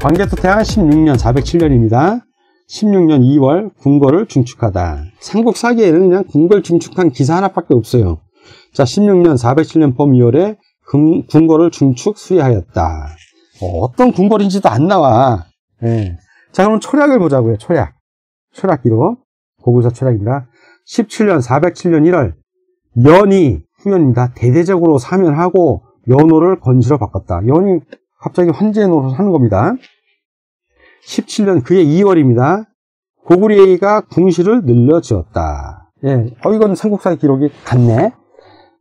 광개토태양 16년 407년입니다. 16년 2월 궁궐을 중축하다. 삼국사기에는 그냥 궁궐 중축한 기사 하나밖에 없어요. 자, 16년 407년 봄 2월에 궁궐을 중축 수리하였다. 어떤 궁궐인지도 안 나와. 예. 자, 그럼 초략을 보자고요. 초략 기록. 고구려 초략입니다. 17년 407년 1월 연이 후연입니다. 대대적으로 사면하고 연호를 건시로 바꿨다. 연이 갑자기 환제 노릇을 하는 겁니다. 17년 그해 2월입니다. 고구려가 궁시를 늘려 지었다. 예, 이건 삼국사 기록이 같네.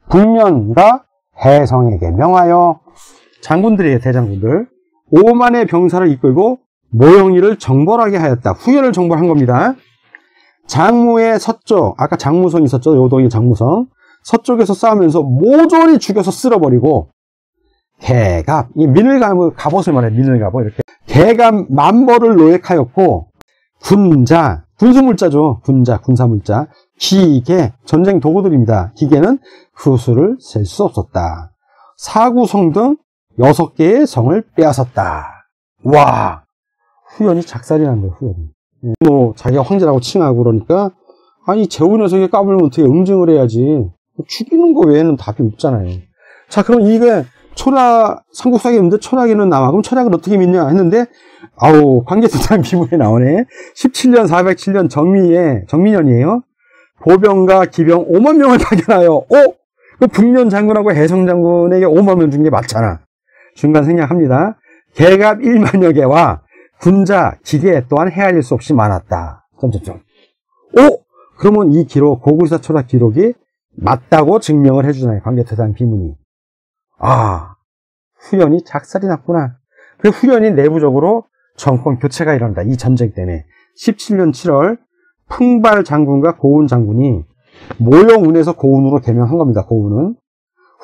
북면과 해성에게 명하여 장군들이에요, 대장군들. 5만의 병사를 이끌고 모형이를 정벌하게 하였다. 후연을 정벌한 겁니다. 장무의 서쪽, 아까 장무성이 있었죠. 요동이 장무성. 서쪽에서 싸우면서 모조리 죽여서 쓸어버리고 개갑, 이 민을갑, 갑옷을 말해, 민을갑, 이렇게. 개갑 만벌을 노획하였고, 군자, 군수물자죠. 군사물자. 기계, 전쟁 도구들입니다. 기계는 그 수를 셀 수 없었다. 사구성 등 6개의 성을 빼앗았다. 와, 후연이 작살이 난 거예요, 후연이. 자기가 황제라고 칭하고 그러니까, 아니, 제후 녀석이 까불면 어떻게 응징을 해야지. 죽이는 거 외에는 답이 없잖아요. 자, 그럼 이게, 삼국사기 없는데 초략에는 나와. 그럼 초략을 어떻게 믿냐 했는데, 광개토태양 비문에 나오네. 17년 407년 정민년이에요. 보병과 기병 5만 명을 파견하여, 그 북면 장군하고 해성 장군에게 5만 명 준 게 맞잖아. 중간 생략합니다. 개갑 1만여 개와 군자, 기계 또한 헤아릴 수 없이 많았다. 그러면 이 기록, 고구려 초략 기록이 맞다고 증명을 해주잖아요. 광개토태양 비문이. 후연이 작살이 났구나. 그 후연이 내부적으로 정권 교체가 일어난다. 이 전쟁 때문에. 17년 7월 풍발 장군과 고운 장군이 모형운에서 고운으로 개명한 겁니다. 고운은.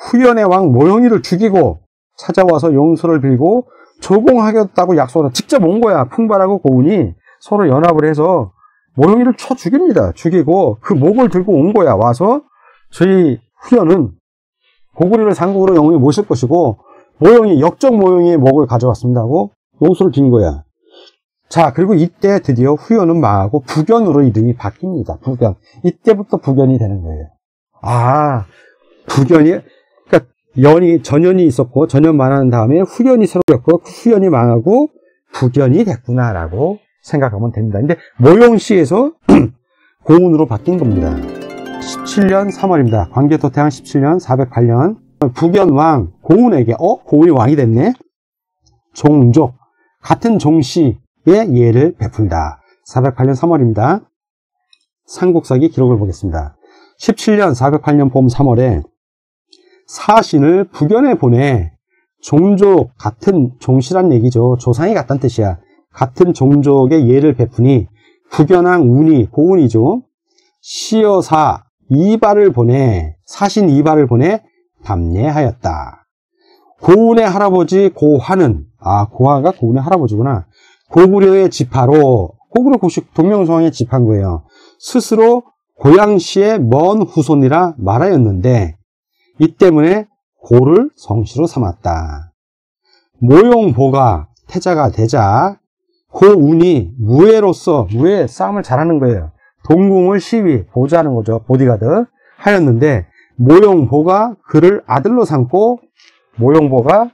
후연의 왕 모형이를 죽이고 찾아와서 용서를 빌고 조공하겠다고 약속을 직접 온 거야. 풍발하고 고운이 서로 연합을 해서 모형이를 쳐 죽입니다. 죽이고 그 목을 들고 온 거야. 와서 저희 후연은 고구려를 상국으로 영원히 모실 것이고 역적 모형의 목을 가져왔습니다 하고 용서를 빈 거야. 자, 그리고 이때 드디어 후연은 망하고 북연으로 이름이 바뀝니다. 북연. 이때부터 북연이 되는 거예요. 북연이, 그러니까 전연이 있었고 전연 망한 다음에 후연이 새로 였고 후연이 망하고 북연이 됐구나라고 생각하면 됩니다. 근데 모형시에서 고운으로 바뀐 겁니다. 17년 3월입니다. 광개토태양 17년 408년 북연왕 고운에게 고운이 왕이 됐네. 종족 같은 종씨의 예를 베푼다. 408년 3월입니다. 삼국사기 기록을 보겠습니다. 17년 408년 봄 3월에 사신을 북연에 보내 종족 같은 종씨란 얘기죠. 조상이 같다는 뜻이야. 같은 종족의 예를 베푸니 북연왕 운이 고운이죠. 시여사 사신 이발을 보내 답례하였다. 고운의 할아버지 고화는, 고화가 고운의 할아버지구나. 고구려의 지파로, 고구려 고식 동명성의 지파인 거예요. 스스로 고양시의 먼 후손이라 말하였는데, 이 때문에 고를 성씨로 삼았다. 모용보가 태자가 되자, 고운이 무예 싸움을 잘하는 거예요. 동궁을 시위, 보좌하는 거죠. 보디가드 하였는데 모용보가 그를 아들로 삼고 모용보가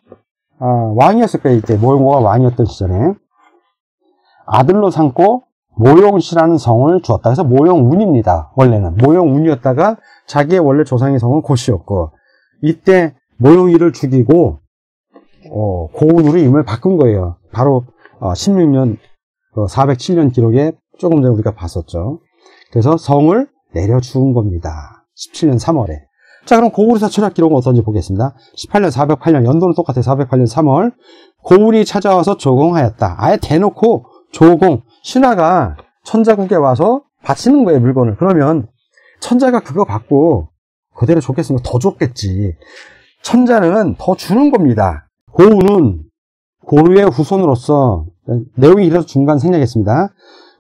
왕이었을 거예요. 이때 모용보가 왕이었던 시절에 아들로 삼고 모용시라는 성을 주었다. 그래서 모용운입니다. 원래는 모용운이었다가 자기의 원래 조상의 성은 고시였고 이때 모용이를 죽이고 고운으로 이름을 바꾼 거예요. 바로 16년 407년 기록에 조금 전에 우리가 봤었죠. 그래서 성을 내려주운 겁니다. 17년 3월에. 자, 그럼 고구려 초략 기록은 어떤지 보겠습니다. 18년 408년, 연도는 똑같아요. 408년 3월. 고운이 찾아와서 조공하였다. 아예 대놓고 조공, 신하가 천자국에 와서 바치는 거예요, 물건을. 그러면 천자가 그거 받고 그대로 줬겠으면 더 줬겠지. 천자는 더 주는 겁니다. 고운은 고르의 후손으로서, 내용이 이래서 중간 생략했습니다.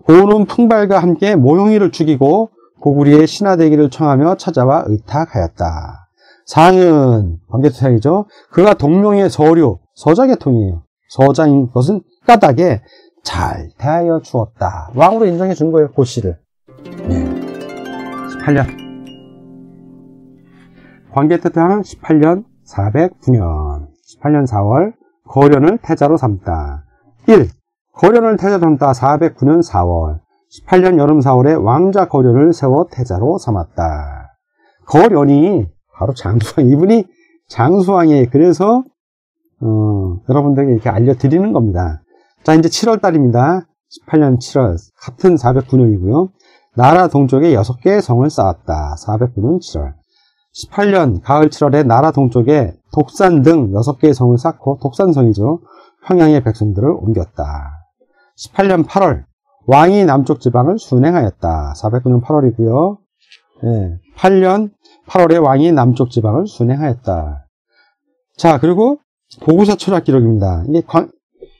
고운은 풍발과 함께 모형이를 죽이고 고구려의 신하되기를 청하며 찾아와 의탁하였다. 상은 광개토태양이죠. 그가 동명의 서류, 서자계통이에요. 서자인 것은 탁가닥에 잘 대하여 주었다. 왕으로 인정해 준 거예요, 고씨를. 네. 18년. 광개토태왕 18년 409년 18년 4월 거련을 태자로 삼다. 1. 거련을 태자로 삼다. 409년 4월 18년 여름 4월에 왕자 거련을 세워 태자로 삼았다. 거련이 바로 장수왕, 이분이 장수왕이에요. 그래서 여러분들에게 이렇게 알려드리는 겁니다. 자, 이제 7월 달입니다. 18년 7월 같은 409년이고요. 나라 동쪽에 6개의 성을 쌓았다. 409년 7월 18년 가을 7월에 나라 동쪽에 독산 등 6개의 성을 쌓고, 독산성이죠, 평양의 백성들을 옮겼다. 18년 8월 왕이 남쪽 지방을 순행하였다. 409년 8월이고요. 네, 8년 8월에 왕이 남쪽 지방을 순행하였다. 자, 그리고 보고사 철학 기록입니다. 이게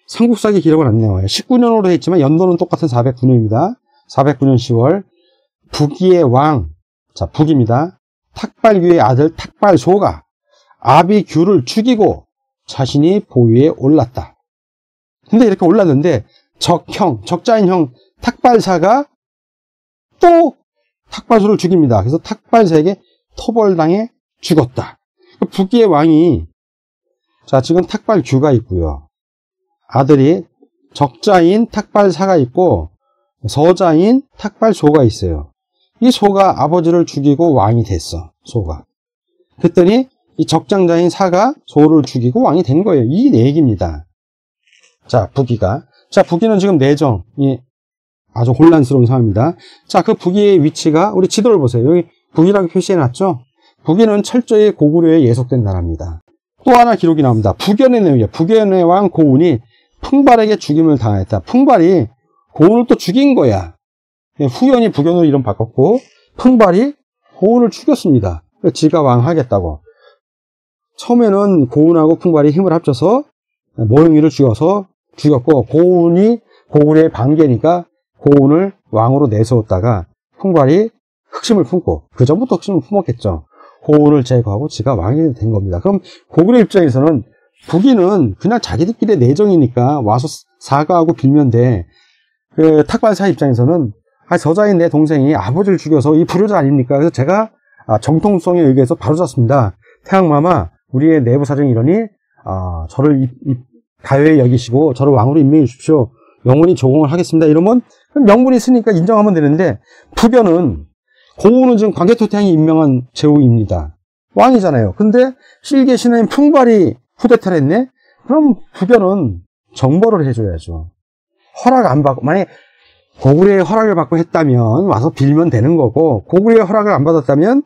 삼국사기 기록은 안 나와요. 19년으로 했지만 연도는 똑같은 409년입니다. 409년 10월 북위의 왕, 자, 북입니다. 탁발규의 아들 탁발소가 아비규를 죽이고 자신이 보위에 올랐다. 근데 이렇게 올랐는데 적자인 형 탁발사가 또 탁발소를 죽입니다. 그래서 탁발사에게 토벌당해 죽었다. 북위의 왕이, 자, 지금 탁발규가 있고요. 아들이 적자인 탁발사가 있고 서자인 탁발소가 있어요. 이 소가 아버지를 죽이고 왕이 됐어. 소가. 그랬더니 이 적장자인 사가 소를 죽이고 왕이 된 거예요. 이 얘기입니다. 자, 북위가. 자, 북위는 지금 내정이 아주 혼란스러운 상황입니다. 자, 그 북위의 위치가, 우리 지도를 보세요. 여기 북위라고 표시해놨죠? 북위는 철저히 고구려에 예속된 나라입니다. 또 하나 기록이 나옵니다. 북연의 내용이에요. 북연의 왕 고운이 풍발에게 죽임을 당했다. 풍발이 고운을 또 죽인 거야. 후연이 북연으로 이름 바꿨고, 풍발이 고운을 죽였습니다. 지가 왕 하겠다고. 처음에는 고운하고 풍발이 힘을 합쳐서 모형이를 죽였고, 고운이 고구려의 반개니까 고운을 왕으로 내세웠다가 풍발이 흑심을 품고, 그 전부터 흑심을 품었겠죠. 고운을 제거하고 지가 왕이 된 겁니다. 그럼 고구려 입장에서는 북위는 그냥 자기들끼리의 내정이니까 와서 사과하고 빌면 돼. 그 탁발사 입장에서는 저자인 내 동생이 아버지를 죽여서 이 불효자 아닙니까? 그래서 제가 정통성에 의해서 바로잡습니다. 태양마마, 우리의 내부 사정이 이러니 저를 가요에 여기시고 저를 왕으로 임명해 주십시오. 영원히 조공을 하겠습니다. 이러면 명분이 있으니까 인정하면 되는데, 북연은 고운은 지금 광개토태왕이 임명한 제후입니다. 왕이잖아요. 근데 실계 신하인 풍발이 쿠데타를 했네? 그럼 북연은 정벌을 해줘야죠. 허락 안 받고, 만약에 고구려의 허락을 받고 했다면 와서 빌면 되는 거고, 고구려의 허락을 안 받았다면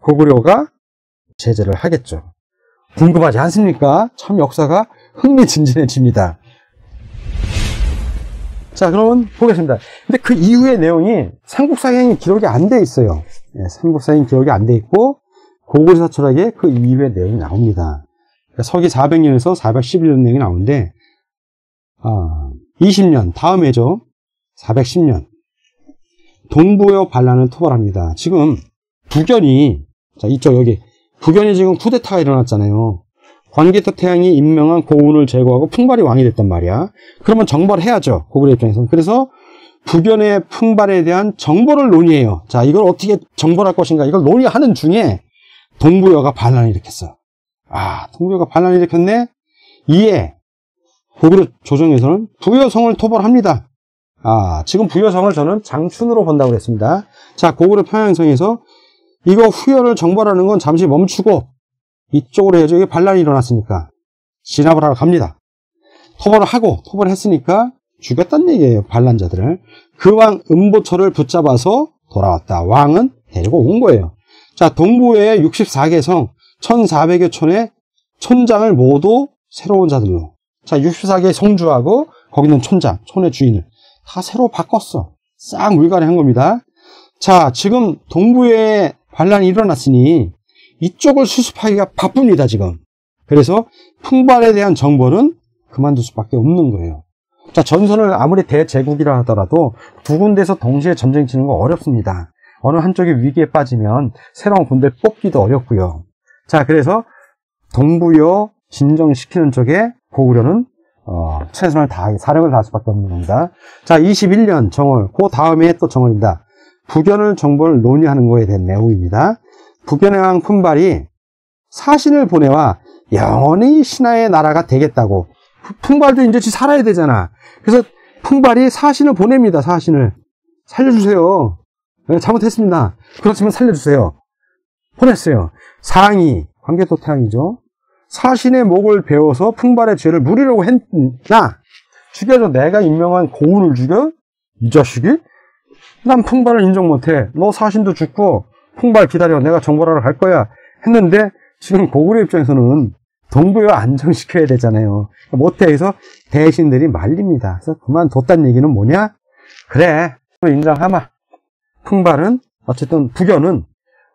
고구려가 제재를 하겠죠. 궁금하지 않습니까? 참 역사가 흥미진진해집니다. 자, 그러면 보겠습니다. 근데 그 이후의 내용이 삼국사기엔 기록이 안 돼 있어요. 네, 삼국사기엔 기록이 안 돼 있고, 고구려 철학에 그 이후의 내용이 나옵니다. 그러니까 서기 400년에서 411년 내용이 나오는데, 20년, 다음 해죠. 410년. 동부여 반란을 토벌합니다. 지금 북연이, 자, 이쪽 여기, 북연이 지금 쿠데타가 일어났잖아요. 광개토태왕이 임명한 고운을 제거하고 풍발이 왕이 됐단 말이야. 그러면 정벌해야죠, 고구려 입장에서는. 그래서 북연의 풍발에 대한 정벌을 논의해요. 자, 이걸 어떻게 정벌할 것인가, 이걸 논의하는 중에 동부여가 반란을 일으켰어. 동부여가 반란을 일으켰네. 이에 고구려 조정에서는 부여성을 토벌합니다. 지금 부여성을 저는 장춘으로 본다고 했습니다. 자, 고구려 평양성에서 이거 후여를 정벌하는 건 잠시 멈추고 이쪽으로 해야죠. 이게 반란이 일어났으니까 진압을 하러 갑니다. 토벌을 하고, 토벌했으니까 죽였단 얘기예요, 반란자들을. 그 왕 음보철을 붙잡아서 돌아왔다. 왕은 데리고 온 거예요. 자, 동부의 64개 성 1400여 촌의 촌장을 모두 새로운 자들로, 자, 64개의 성주하고 거기 있는 촌장, 촌의 주인을 다 새로 바꿨어. 싹 물갈이한 겁니다. 자, 지금 동부에 반란이 일어났으니 이쪽을 수습하기가 바쁩니다, 지금. 그래서 풍발에 대한 정벌은 그만둘 수밖에 없는 거예요. 자, 전선을 아무리 대제국이라 하더라도 두 군데에서 동시에 전쟁 치는 거 어렵습니다. 어느 한쪽이 위기에 빠지면 새로운 군대를 뽑기도 어렵고요. 자, 그래서 동부여 진정시키는 쪽에 고구려는 최선을 다해 사력을 다할 수밖에 없는 겁니다. 자, 21년 정월, 그 다음에 또 정월입니다. 북연을 정벌 논의하는 거에 대한 내용입니다. 북연의 왕 품발이 사신을 보내와 영원히 신하의 나라가 되겠다고. 품발도 이제 살아야 되잖아. 그래서 품발이 사신을 보냅니다. 사신을 살려주세요. 네, 잘못했습니다. 그렇지만 살려주세요. 보냈어요. 상이 광개토 태양이죠. 사신의 목을 베어서 품발의 죄를 물으려고 했나? 죽여줘. 내가 임명한 고우를 죽여? 이 자식이? 난 품발을 인정 못해. 너 사신도 죽고 품발 기다려. 내가 정벌하러 갈 거야. 했는데 지금 고구려 입장에서는 동부여 안정시켜야 되잖아요. 못해. 해서 대신들이 말립니다. 그래서 그만뒀다는 얘기는 뭐냐? 그래. 인정하마. 품발은 어쨌든 북연은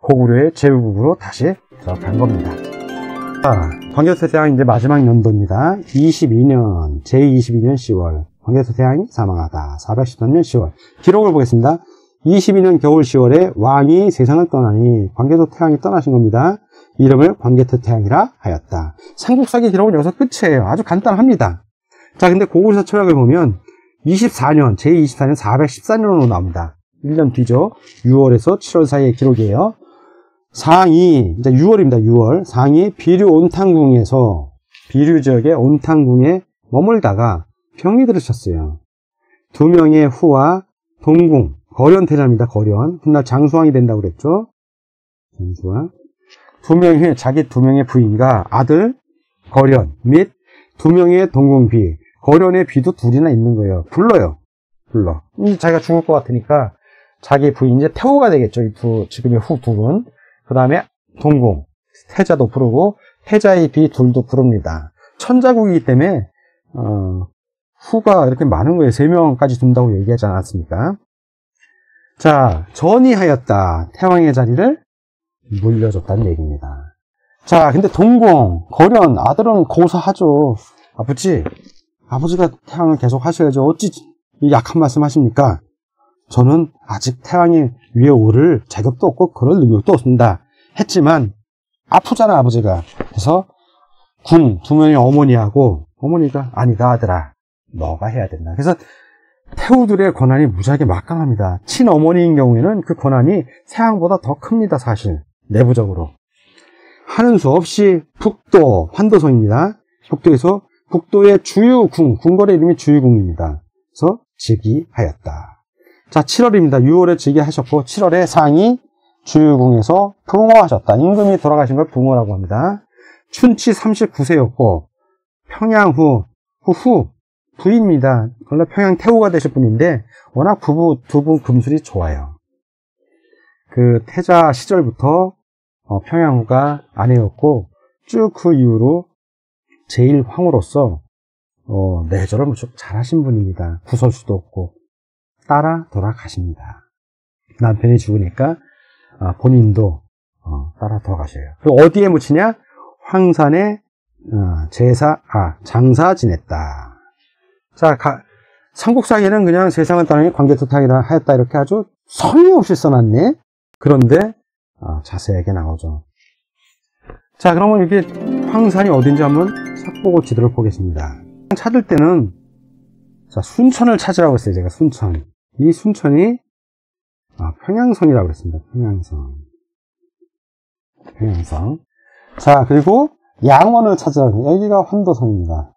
고구려의 제후국으로 다시 들어간 겁니다. 자, 광개토 태양이 이제 마지막 연도입니다. 22년, 제22년 10월. 광개토 태양이 사망하다. 413년 10월. 기록을 보겠습니다. 22년 겨울 10월에 왕이 세상을 떠나니 광개토 태양이 떠나신 겁니다. 이름을 광개토 태양이라 하였다. 삼국사기 기록은 여기서 끝이에요. 아주 간단합니다. 자, 근데 고구려 철학을 보면 24년, 제24년 414년으로 나옵니다. 1년 뒤죠. 6월에서 7월 사이의 기록이에요. 상이, 이제 6월입니다. 6월. 상이 비류 온탕궁에서, 비류 지역의 온탕궁에 머물다가 병이 들으셨어요. 2명의 후와 동궁, 거련태자입니다. 거련. 훗날 장수왕이 된다고 그랬죠. 장수왕. 2명의, 자기 2명의 부인과 아들, 거련, 및 2명의 동궁비, 거련의 비도 둘이나 있는 거예요. 불러. 자기가 죽을 것 같으니까 자기 부인 이제 태호가 되겠죠. 이 지금의 후 둘은. 그 다음에 동궁, 태자도 부르고 태자의 비 둘도 부릅니다. 천자국이기 때문에 후가 이렇게 많은 거예요. 3명까지 둔다고 얘기하지 않았습니까? 자, 전이하였다. 태왕의 자리를 물려줬다는 얘기입니다. 자, 근데 동궁, 거련, 아들은 고사하죠. 아버지가 태왕을 계속 하셔야죠. 어찌 이 약한 말씀 하십니까? 저는 아직 태왕이 위에 오를 자격도 없고 그럴 능력도 없습니다. 했지만 아프잖아 아버지가. 그래서 궁 2명의 어머니하고 어머니가 아니다 아들아 너가 해야 된다. 그래서 태후들의 권한이 무지하게 막강합니다. 친어머니인 경우에는 그 권한이 태왕보다 더 큽니다. 사실 내부적으로. 하는 수 없이 북도 환도성입니다. 북도에서 북도의 주유궁, 궁궐의 이름이 주유궁입니다. 그래서 즉위하였다. 자, 7월입니다. 6월에 즉위하셨고 7월에 상이 주유궁에서 붕어하셨다. 임금이 돌아가신 걸 붕어라고 합니다. 춘치 39세였고 평양후 부입니다. 원래 평양 태후가 되실 분인데 워낙 두 분 금술이 좋아요. 그 태자 시절부터 평양후가 아내였고 쭉 그 이후로 제1황후로서 내조를 무척 잘하신 분입니다. 구설수도 없고 따라 돌아가십니다. 남편이 죽으니까 본인도 따라 돌아가셔요. 그리고 어디에 묻히냐? 황산에 장사 지냈다. 자, 삼국사기는 그냥 세상을 떠나니 광개토 태양이라 하였다 이렇게 아주 성의 없이 써놨네. 그런데 자세하게 나오죠. 자, 그러면 이게 황산이 어딘지 한번 삭보고 지도를 보겠습니다. 찾을 때는 자, 순천을 찾으라고 했어요. 제가 순천. 이 순천이 평양성이라고 그랬습니다. 평양성. 자, 그리고 양원을 찾으라고 했어요. 여기가 환도성입니다.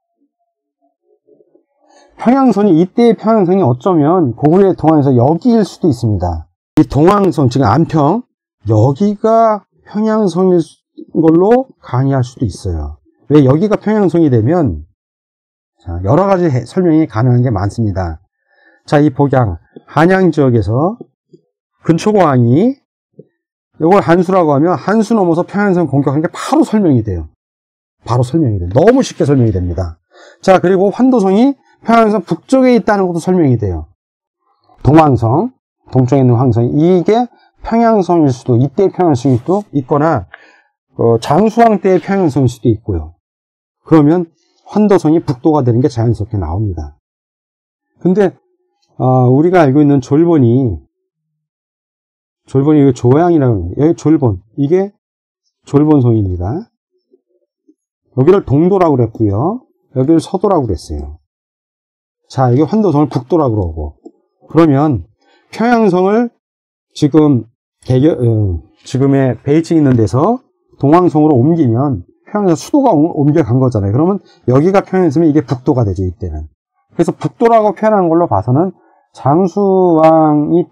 평양성이 이때의 평양성이 어쩌면 고구려의 동안에서 여기일 수도 있습니다. 이 동황성 지금 안평 여기가 평양성일 걸로 강의할 수도 있어요. 왜 여기가 평양성이 되면 자, 여러 가지 설명이 가능한 게 많습니다. 자, 이 복양 한양 지역에서 근초고왕이 이걸 한수라고 하면 한수 넘어서 평양성 공격한 게 바로 설명이 돼요. 너무 쉽게 설명이 됩니다. 자, 그리고 환도성이 평양성 북쪽에 있다는 것도 설명이 돼요. 동황성, 동쪽에 있는 황성이 이게 평양성일 수도, 이때의 평양성일 수도 있거나 장수왕 때의 평양성일 수도 있고요. 그러면 환도성이 북도가 되는 게 자연스럽게 나옵니다. 근데 우리가 알고 있는 졸본이 조양이라고 합니다. 여기 졸본, 이게 졸본성입니다. 여기를 동도라고 그랬고요. 여기를 서도라고 그랬어요. 자, 이게 환도성을 북도라고 그러고. 그러면 평양성을 지금 지금의 베이징 있는 데서 동황성으로 옮기면 평양성 수도가 옮겨간 거잖아요. 그러면 여기가 평양이면 이게 북도가 되죠, 이때는. 그래서 북도라고 표현한 걸로 봐서는 장수왕이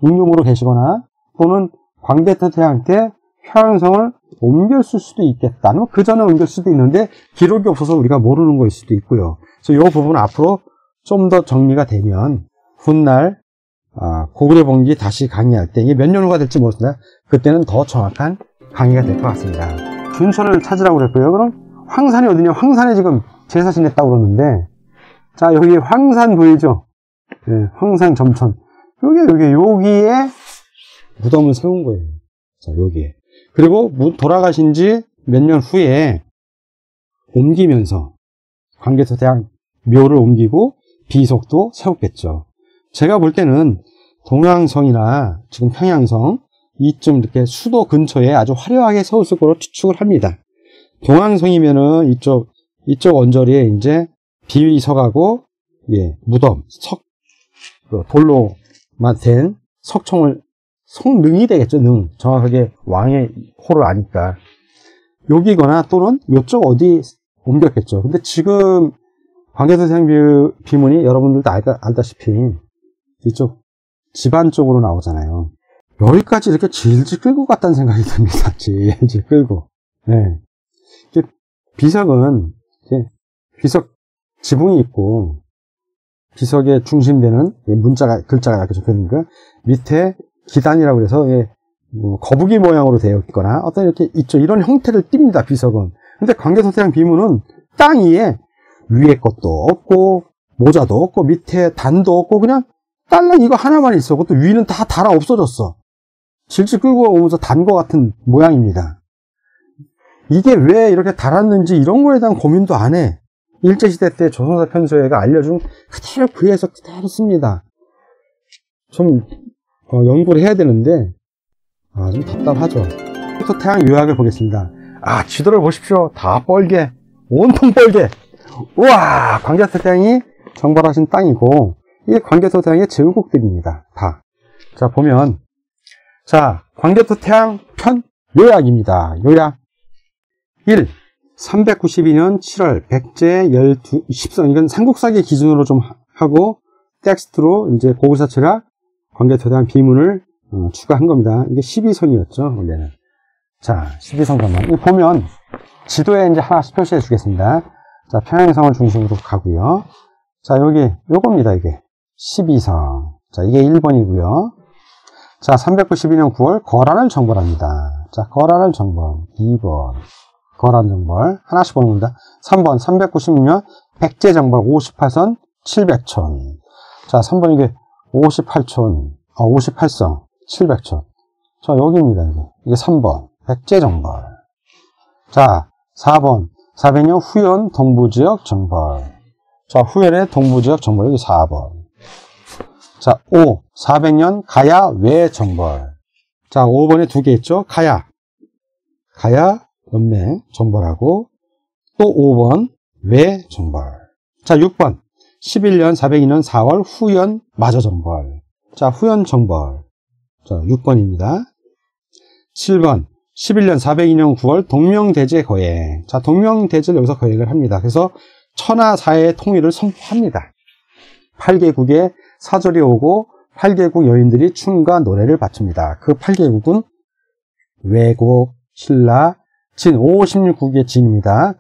임금으로 계시거나 또는 광개토대왕 때 평양성을 옮겼을 수도 있겠다. 아니면 그 전에 옮겼을 수도 있는데 기록이 없어서 우리가 모르는 거일 수도 있고요. 그래서 이 부분은 앞으로 좀 더 정리가 되면 훗날 고구려 봉기 다시 강의할 때 이게 몇 년 후가 될지 모르겠습니다. 그때는 더 정확한 강의가 될 것 같습니다. 준서를 찾으라고 그랬고요. 그럼 황산이 어디냐? 황산에 지금 제사 지냈다고 그러는데, 자, 여기 황산 보이죠? 네, 황산 점천. 여기에 무덤을 세운 거예요. 자, 여기에. 그리고 돌아가신 지 몇 년 후에 옮기면서 광개토대왕 묘를 옮기고 비석도 세웠겠죠. 제가 볼 때는 동양성이나 지금 평양성 이쯤 이렇게 수도 근처에 아주 화려하게 세웠을 거로 추측을 합니다. 동양성이면은 이쪽 언저리에 이제 비석하고 무덤, 돌로만 된 성능이 되겠죠. 정확하게 왕의 호를 아니까. 여기거나 또는 이쪽 어디 옮겼겠죠. 근데 지금 광개토대왕 비문이 여러분들도 알다시피 이쪽 집안 쪽으로 나오잖아요. 여기까지 이렇게 질질 끌고 갔다는 생각이 듭니다. 질질 끌고. 네. 비석은 비석 지붕이 있고 비석의 중심되는 글자가 이렇게 적혀있는가 밑에 기단이라고 해서 거북이 모양으로 되어 있거나 어떤 이렇게 있죠. 이런 형태를 띱니다. 비석은. 근데 광개토대왕 비문은 땅 위에 위에 것도 없고 모자도 없고 밑에 단도 없고 그냥 딸랑 이거 하나만 있어. 그것도 위는 다 달아 없어졌어. 질질 끌고 오면서 단 것 같은 모양입니다. 이게 왜 이렇게 달았는지 이런 거에 대한 고민도 안 해. 일제시대 때 조선사 편서회가 알려준 그대로 그 해석 그대로 씁니다. 좀 연구를 해야 되는데 좀 답답하죠. 광개토대왕 요약을 보겠습니다. 지도를 보십시오. 다 뻘개, 온통 뻘개. 우와, 광개토대왕이 정벌하신 땅이고 이게 광개토대왕의 제후국들입니다. 다. 자, 보면 광개토대왕 편 요약입니다. 요약 1. 392년 7월 백제 12성, 이건 삼국사기 기준으로 좀 하고 텍스트로 이제 고구려철학 광개토대왕 비문을 추가한 겁니다. 이게 12성이었죠, 원래는. 자, 12성 전만. 보면 지도에 이제 하나씩 표시해 주겠습니다. 자, 평양성을 중심으로 가고요. 자, 여기 요겁니다, 이게. 12성. 자, 이게 1번이고요. 자, 392년 9월 거란을 정벌합니다. 자, 거란을 정벌. 2번. 거란 정벌. 하나씩 보는 겁니다. 3번. 396년 백제 정벌 58선 700촌. 자, 3번 이게 58촌. 58성 700촌. 자, 여기입니다, 이게 3번. 백제 정벌. 자, 4번. 400년 후연 동부지역 정벌. 자, 후연의 동부지역 정벌. 여기 4번. 자, 5. 400년 가야 외 정벌. 자, 5번에 두 개 있죠? 가야 연매 정벌하고 또 5번 외 정벌. 자, 6번. 11년 402년 4월 후연 마저 정벌. 자, 후연 정벌. 자, 6번입니다. 7번. 11년 402년 9월 동명대제 거행. 자, 동명대제를 여기서 거행을 합니다. 그래서 천하사의 통일을 선포합니다. 8개국의 사절이 오고 8개국 여인들이 춤과 노래를 바칩니다. 그 8개국은 외국, 신라, 진, 516국의 진입니다.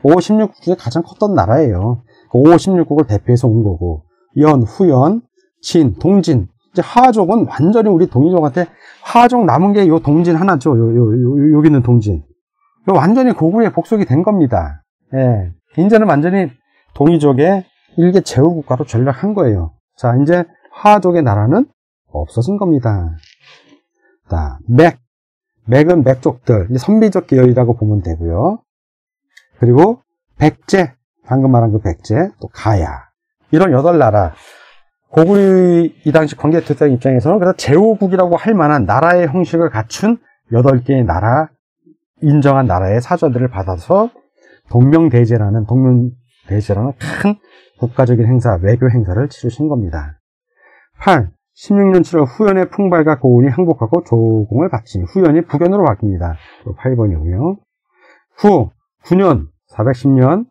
516국이 가장 컸던 나라예요. 그 516국을 대표해서 온 거고 연, 후연, 진, 동진. 이제 하족은 완전히 우리 동이족한테 하족 남은 게 요 동진 하나죠. 여기 있는 동진. 요 완전히 고구려의 복속이 된 겁니다. 예. 이제는 완전히 동이족의 일개 제후국가로 전락한 거예요. 자, 이제 하족의 나라는 없어진 겁니다. 자, 맥은 맥족들, 선비족 계열이라고 보면 되고요. 그리고 백제, 방금 말한 그 백제, 또 가야. 이런 8나라. 고구려 이 당시 광개토대왕 입장에서는 그래서 제후국이라고 할 만한 나라의 형식을 갖춘 8개의 나라, 인정한 나라의 사절들을 받아서 동명대제라는 큰 국가적인 행사, 외교 행사를 치르신 겁니다. 8. 16년 7월 후연의 풍발과 고운이 항복하고 조공을 바치니 후연이 북연으로 바뀝니다. 8번이고요. 후 9년 410년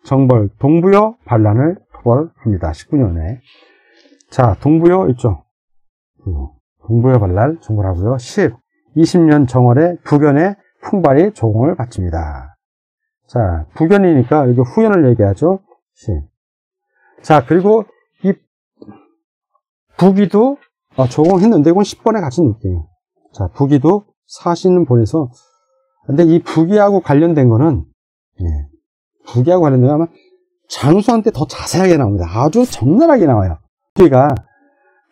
정벌 동부여 반란을 토벌합니다. 19년에. 자, 동부여 있죠. 동부여 반란 정벌하고요. 10. 20년 정월에 북연의 풍발이 조공을 바칩니다. 자, 북연이니까 여기 후연을 얘기하죠. 10. 자, 그리고 이 북이도 조공했는데 이건 10번에 같이 놓을게요. 자, 북이도 사신은 보내서, 근데 이 북이하고 관련된 거는, 북이하고 관련된 거는 아마 장수한 때 더 자세하게 나옵니다. 아주 적나라하게 나와요.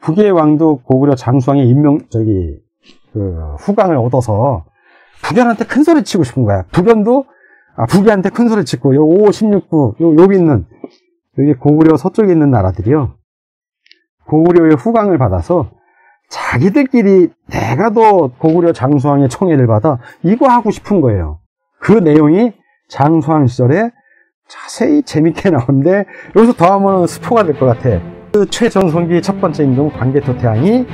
북이의 왕도 고구려 장수왕의 후광을 얻어서 북연한테 큰 소리 치고 싶은 거야. 북연도, 북이한테 큰 소리 치고, 요 5, 16부, 여기 있는, 여기 고구려 서쪽에 있는 나라들이요. 고구려의 후광을 받아서 자기들끼리 내가 더 고구려 장수왕의 청해를 받아 이거 하고 싶은 거예요. 그 내용이 장수왕 시절에 자세히 재밌게 나오는데 여기서 더 하면 스포가 될 것 같아. 그 최전성기 첫 번째 임종 광개토 태양이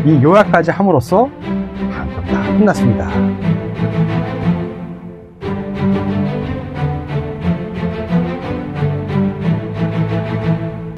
이 요약까지 함으로써 다 끝났습니다.